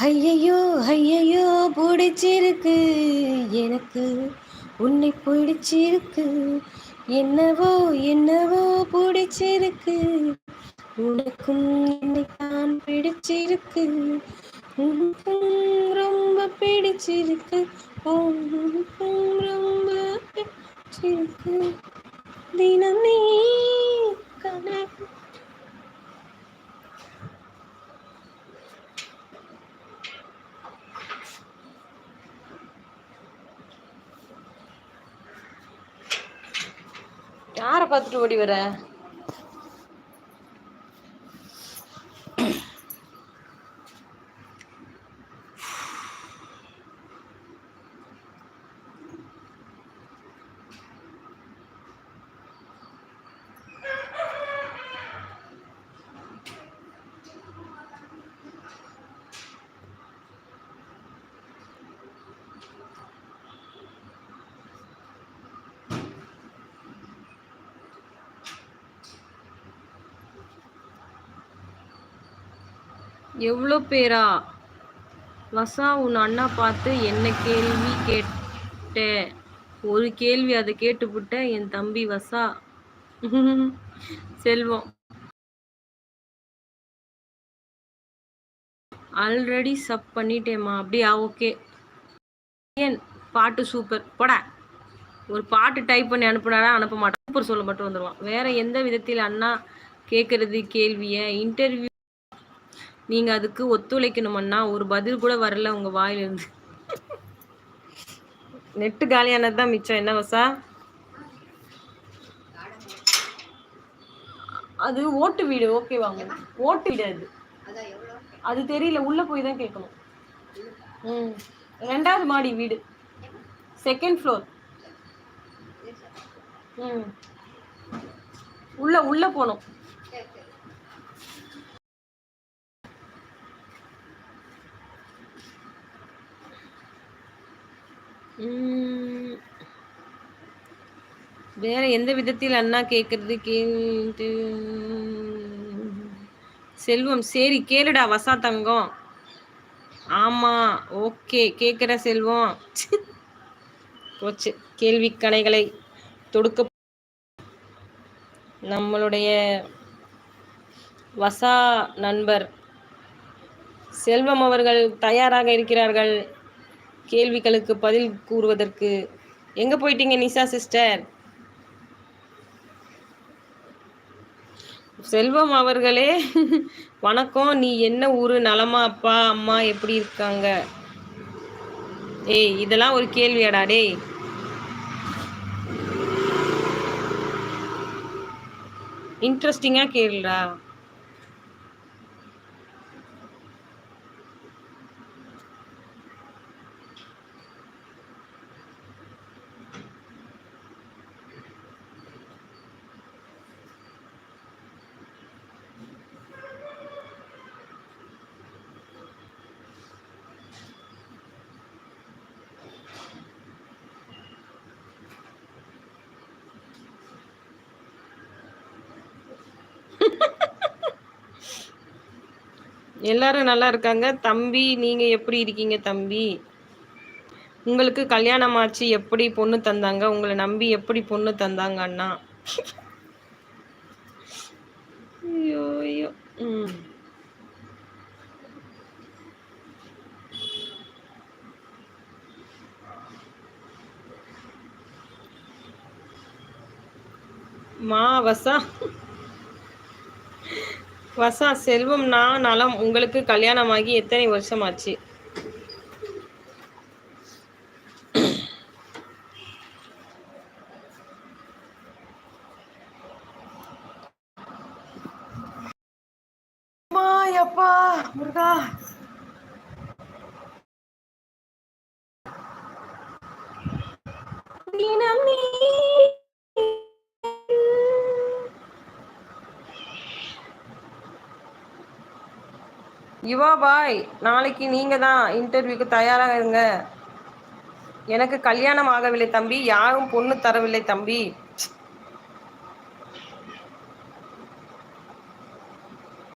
ஐயையோ ஐயையோ பிடிச்சிருக்கு எனக்கு உன்னை பிடிச்சிருக்கு என்னவோ என்னவோ பிடிச்சிருக்கு உனக்கும் என்னைத்தான் பிடிச்சிருக்கு ரொம்ப பிடிச்சிருக்கு ரொம்ப பிடிச்சிருக்கு தினம் நீ கனவு யாரை பார்த்துட்டு ஓடி வர? எவ்வளோ பேரா? வசா, உன் அண்ணா பார்த்து என்ன கேள்வி கேட்ட? ஒரு கேள்வி அதை கேட்டுப்புட்ட என் தம்பி வசா. செல்வம், ஆல்ரெடி சப் பண்ணிட்டேம்மா. அப்படியா? ஓகே. ஏன் பாட்டு சூப்பர். போடா, ஒரு பாட்டு டைப் பண்ணி அனுப்புனாரா? அனுப்ப மாட்டான். சூப்பர் சொல்ல மட்டும் வந்துடுவான். வேற எந்த விதத்தில் அண்ணா கேட்கறது கேள்விய? இன்டர்வியூ நீங்க அதுக்கு ஒத்துழைக்கணுமண்ணா. ஒரு பதில் கூட வரல உங்க வாயிலிருந்து. நெட்டு காலியானது தான் மிச்சம். என்ன வசா? அது ஓட்டு வீடு. ஓகேவா? ஓட்டு வீடு அது. அது தெரியல, உள்ள போய் தான் கேட்கணும். 2வது மாடி வீடு, 2nd ஃப்ளோர். உள்ள போனோம். வேற எந்த விதத்தில் அண்ணா கேட்கறது செல்வம், சரி கேளுடா வசா தங்கம். ஆமா, ஓகே கேட்குற செல்வம். போச்சு, கேள்வி கணைகளை தொடுக்க. நம்மளுடைய வசா நண்பர் செல்வம் அவர்கள் தயாராக இருக்கிறார்கள் கேள்விகளுக்கு பதில் கூறுவதற்கு. எங்க போயிட்டீங்க நிஷா சிஸ்டர்? செல்வம் அவர்களே வணக்கம். நீ என்ன ஊரு? நலமா? அப்பா அம்மா எப்படி இருக்காங்க? ஏய், இதெல்லாம் ஒரு கேள்வியாடா? டேய், இன்ட்ரெஸ்டிங்கா கேளுடா. எல்லாரும் நல்லா இருக்காங்க. தம்பி, நீங்க எப்படி இருக்கீங்க தம்பி? உங்களுக்கு கல்யாணம் ஆச்சு, எப்படி பொண்ணு தந்தாங்க? உங்களை நம்பி எப்படி பொண்ணு தந்தாங்க அண்ணா? ஐயோ ஐயோ. மா வசா, வசா செல்வம், நான் நலம். உங்களுக்கு கல்யாணமாகி எத்தனை வருஷம் ஆச்சு? அப்பா முருகா, தினம் நீ யுவா பாய், நாளைக்கு நீங்க தான் இன்டர்வியூக்கு தயாராக இருங்க. எனக்கு கல்யாணம் ஆகவில்லை தம்பி, யாரும் பொண்ணு தரவில்லை தம்பி.